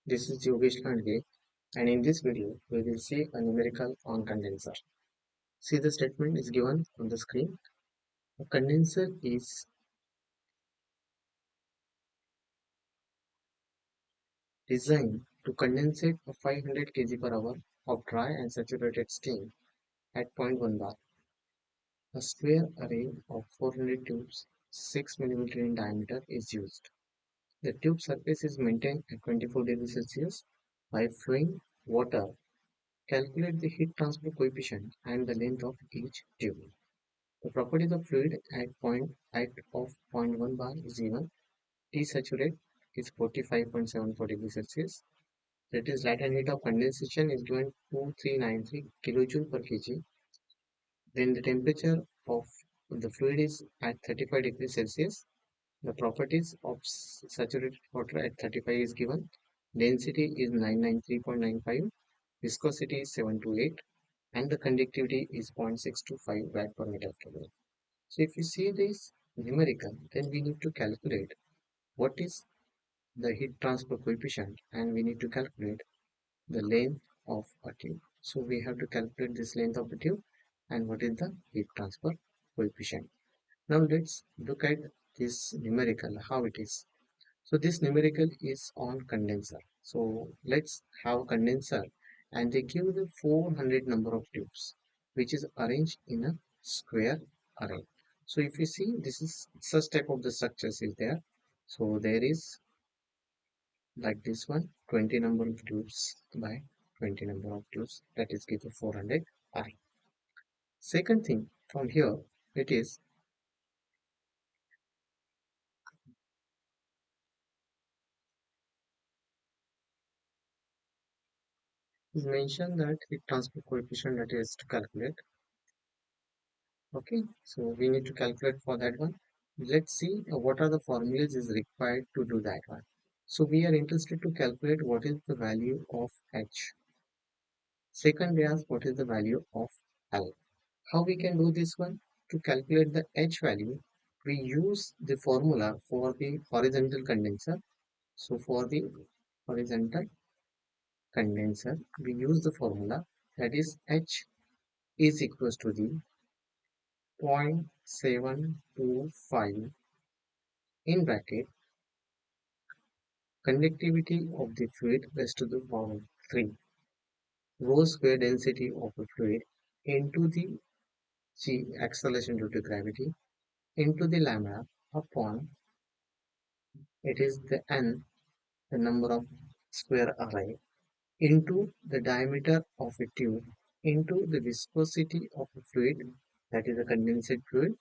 This is Yogesh Landge, and in this video, we will see a numerical on condenser. See the statement is given on the screen. A condenser is designed to condensate a 500 kg per hour of dry and saturated steam at zero point 0.1 bar. A square array of 400 tubes, 6 mm in diameter, is used. The tube surface is maintained at 24 degrees Celsius by flowing water. Calculate the heat transfer coefficient and the length of each tube. The properties of fluid at point at of zero point 0.1 bar is given. T saturate is 45.74 degrees Celsius. That is latent heat of condensation is given 2393 kilojoule per kg. Then the temperature of the fluid is at 35 degrees Celsius. The properties of saturated water at 35 is given. Density is 993.95. Viscosity is 728 and the conductivity is 0.625 watt per meter square. So if you see this numerical, then we need to calculate what is the heat transfer coefficient and we need to calculate the length of a tube. So we have to calculate this length of the tube and what is the heat transfer coefficient. Now let's look at this numerical, how it is. So this numerical is on condenser. So let's have condenser and they give the 400 number of tubes which is arranged in a square array. So if you see this is such type of the structures is there. So there is like this one 20 number of tubes by 20 number of tubes that is give the 400 array. Second thing from here it is mentioned that heat transfer coefficient that is to calculate. Okay, so we need to calculate for that one. Let's see what are the formulas is required to do that one. So we are interested to calculate what is the value of H. Second, we ask what is the value of L. How we can do this one? To calculate the H value, we use the formula for the horizontal condenser. So for the horizontal condenser, we use the formula that is H is equals to the 0.725 in bracket conductivity of the fluid raised to the power 3 rho square density of the fluid into the g acceleration due to gravity into the lambda upon it is the n the number of square array into the diameter of a tube into the viscosity of a fluid that is a condensed fluid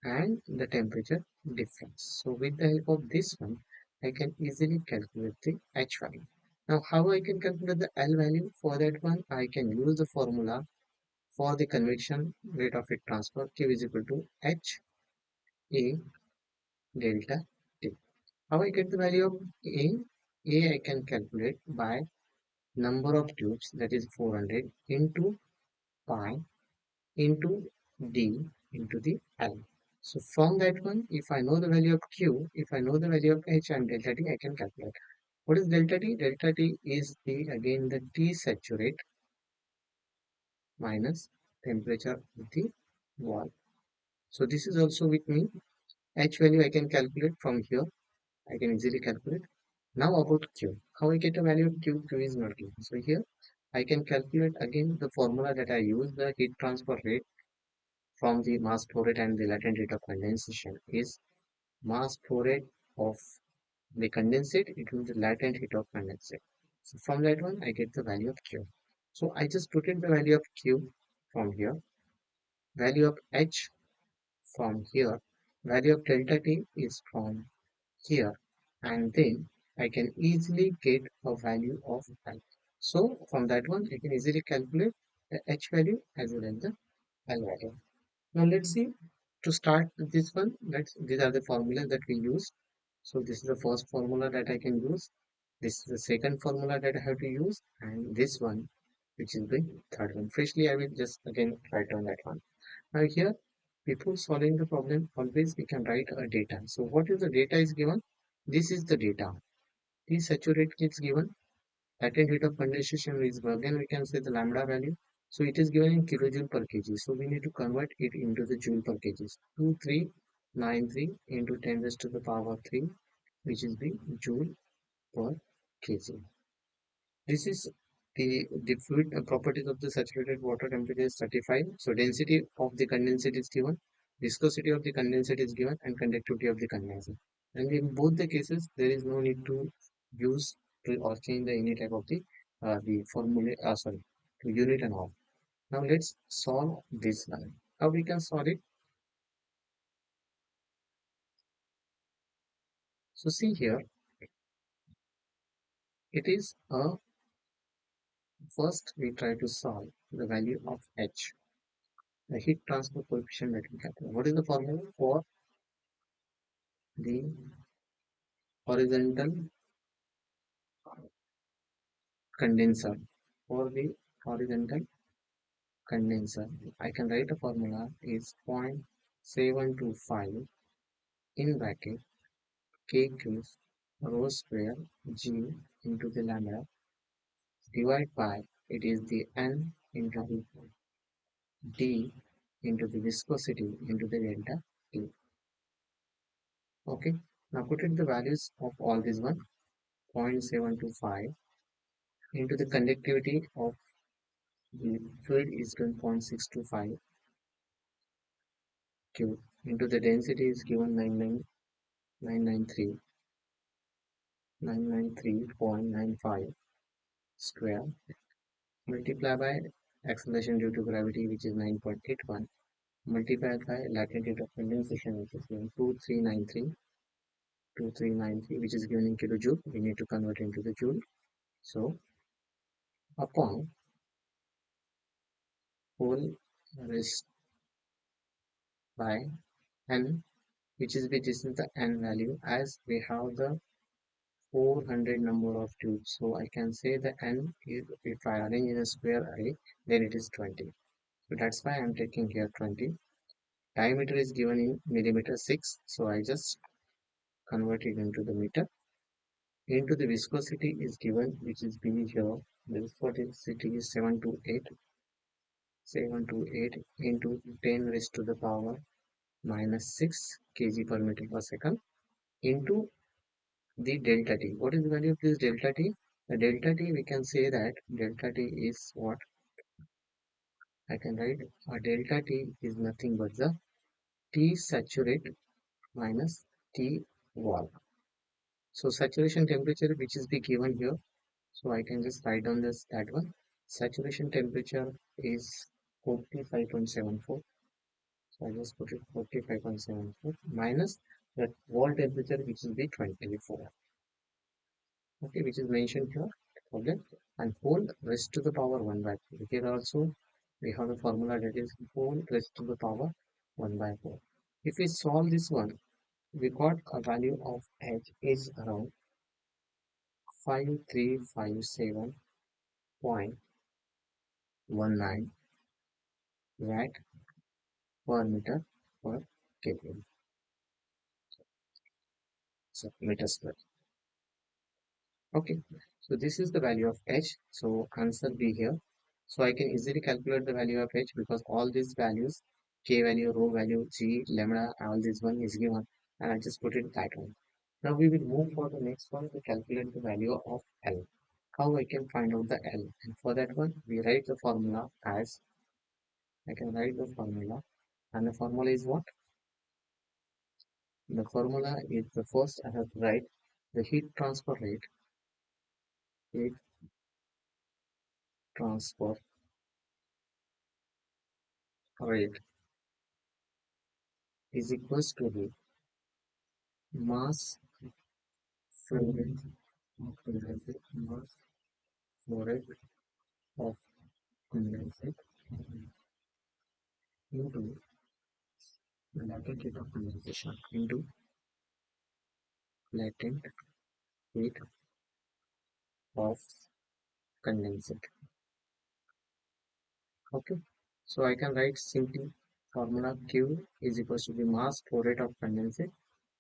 and the temperature difference. So with the help of this one, I can easily calculate the H value. Now how I can calculate the L value? For that one, I can use the formula for the convection rate of heat transfer Q is equal to H A delta T. How I get the value of A? A I can calculate by number of tubes that is 400 into pi into D into the L. So from that one, if I know the value of Q, if I know the value of H and delta T, I can calculate. What is delta T? Delta T is the again the T saturate minus temperature of the wall. So this is also with me. H value I can calculate from here. I can easily calculate. Now about Q. How I get a value of Q? Q is not given. So here I can calculate again the formula that I use the heat transfer rate from the mass flow rate and the latent rate of condensation is mass flow rate of the condensate into the latent heat of condensate. So from that one, I get the value of Q. So I just put in the value of Q from here, value of H from here, value of delta T is from here, and then I can easily get a value of L. So from that one, I can easily calculate the H value as well as the L value. Now let's see to start with this one. These are the formulas that we use. So this is the first formula that I can use. This is the second formula that I have to use, and this one, which is the third one. Freshly, I will just again write on that one. Now here, before solving the problem, always we can write a data. So what is the data is given? This is the data. T saturate is given. latent heat of condensation is again we can say the lambda value. So it is given in kilojoule per kg. So we need to convert it into the joule per kg. 2393 into 10 raised to the power 3, which is the joule per kg. This is the fluid properties of the saturated water temperature is 35. So density of the condensate is given, viscosity of the condensate is given, and conductivity of the condenser. And in both the cases, there is no need to use or change the any type of the formula. Sorry, to unit and all. Now let's solve this one. How we can solve it? So see here, it is a first we try to solve the value of H, the heat transfer coefficient that we have. What is the formula for the horizontal condenser? For the horizontal condenser, I can write a formula is 0.725 in bracket k cube rho square g into the lambda divided by it is the n into d into the viscosity into the delta t. Okay, now put in the values of all these one 0.725 into the conductivity of the fluid is 1.625 cube into the density is given 993.95 square multiply by acceleration due to gravity which is 9.81 multiplied by latent heat of condensation which is given 2393 which is given in kilojoule. We need to convert into the joule. So upon whole raised by n, which is the n value as we have the 400 number of tubes. So I can say the n is, if I arrange in a square array, then it is 20. So that's why I'm taking here 20. Diameter is given in millimeter 6. So I just convert it into the meter. Into the viscosity is given, which is B here. The viscosity is 728 into 10 raised to the power minus 6 kg per meter per second into the delta t. What is the value of this delta t? The delta t, we can say that delta t is what? I can write a delta t is nothing but the T saturate minus T wall. So saturation temperature which is be given here. So I can just write down this that one. Saturation temperature is 45.74. So I just put it 45.74 minus the wall temperature which will be 24. Okay, which is mentioned here. Okay, and whole raised to the power 1 by 4. Here also we have a formula that is whole raised to the power 1 by 4. If we solve this one, we got a value of H is around 5357.19 watt per meter per kg. So meter square. Okay, so this is the value of H. So answer B here. So I can easily calculate the value of H because all these values, K value, rho value, G, lambda, all this one is given and I just put it that one. Now we will move for the next one to calculate the value of L. How I can find out the L? And for that one, we write the formula as, I can write the formula and the formula is what? The formula is the first I have to write the heat transfer rate is equals to the mass flow rate of condensate mass flow rate of condensate into the latent heat of condensation into latent heat of condensate. Okay, so I can write simply formula Q is equals to the mass flow rate of condensate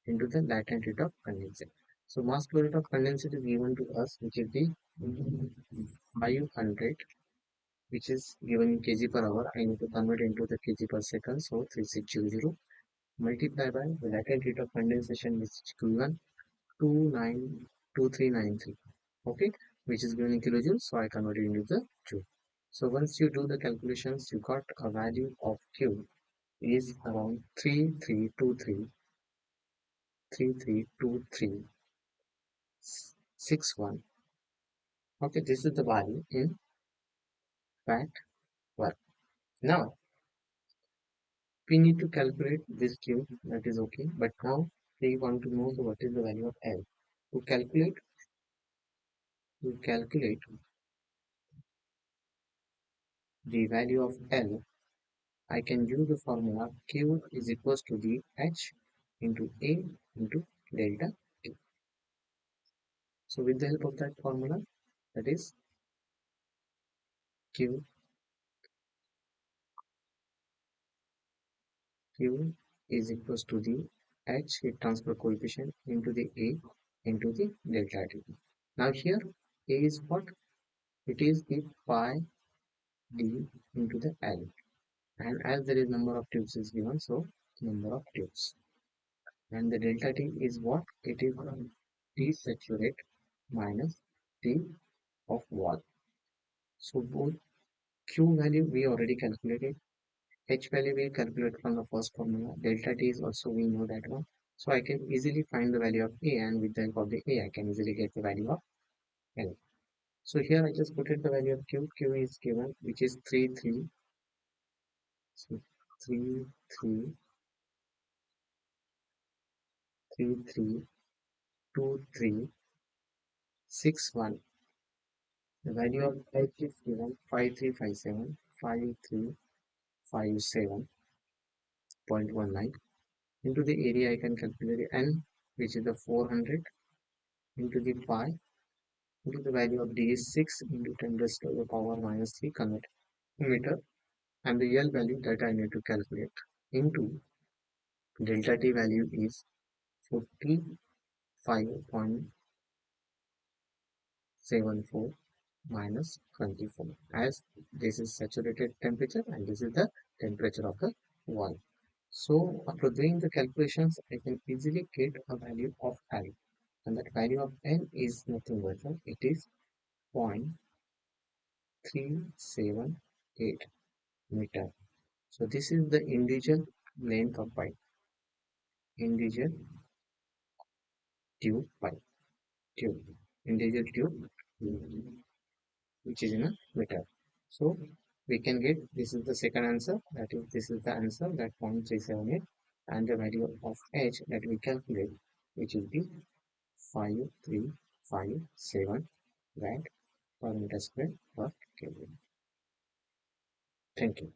into the latent heat of condensate. So mass flow rate of condensate is given to us, which is the 500, which is given in kg per hour. I need to convert into the kg per second. So 3600 multiplied by the latent rate of condensation, which is given 292393. Okay, which is given in kilojoules. So I converted into the joule. So once you do the calculations, you got a value of Q is around 3323 Okay, this is the value in fact work. Now we need to calculate this Q, that is okay, but now we want to know what is the value of L. To calculate the value of L, I can use the formula Q is equals to the H into A into delta T. So with the help of that formula, that is Q is equals to the H heat transfer coefficient into the A into the delta T. Now here A is what? It is the pi D into the L, and as there is number of tubes is given, so number of tubes, and the delta T is what? It is T saturate minus T of wall. So both Q value we already calculated, H value we calculate from the first formula, delta T is also we know that one. So I can easily find the value of A, and with the help of the A I can easily get the value of L. So here I just put it the value of Q. Q is given, which is 33 so 33 232361. The value of H is given 5357 into the area. I can calculate N, which is the 400 into the pi into the value of D is 6 into 10 raised to the power minus 3 convert meter, and the L value that I need to calculate into delta T value is 45.74 minus 24, as this is saturated temperature and this is the temperature of the wall. So after doing the calculations, I can easily get a value of L, and that value of L is nothing but it is 0.378 meter. So this is the individual length of pipe, individual tube pipe, tube, individual tube, which is in a meter. So we can get, this is the second answer, that is this is the answer, that 0.378, and the value of H that we calculate, which is the 5357 watt per meter square per Kelvin. Thank you.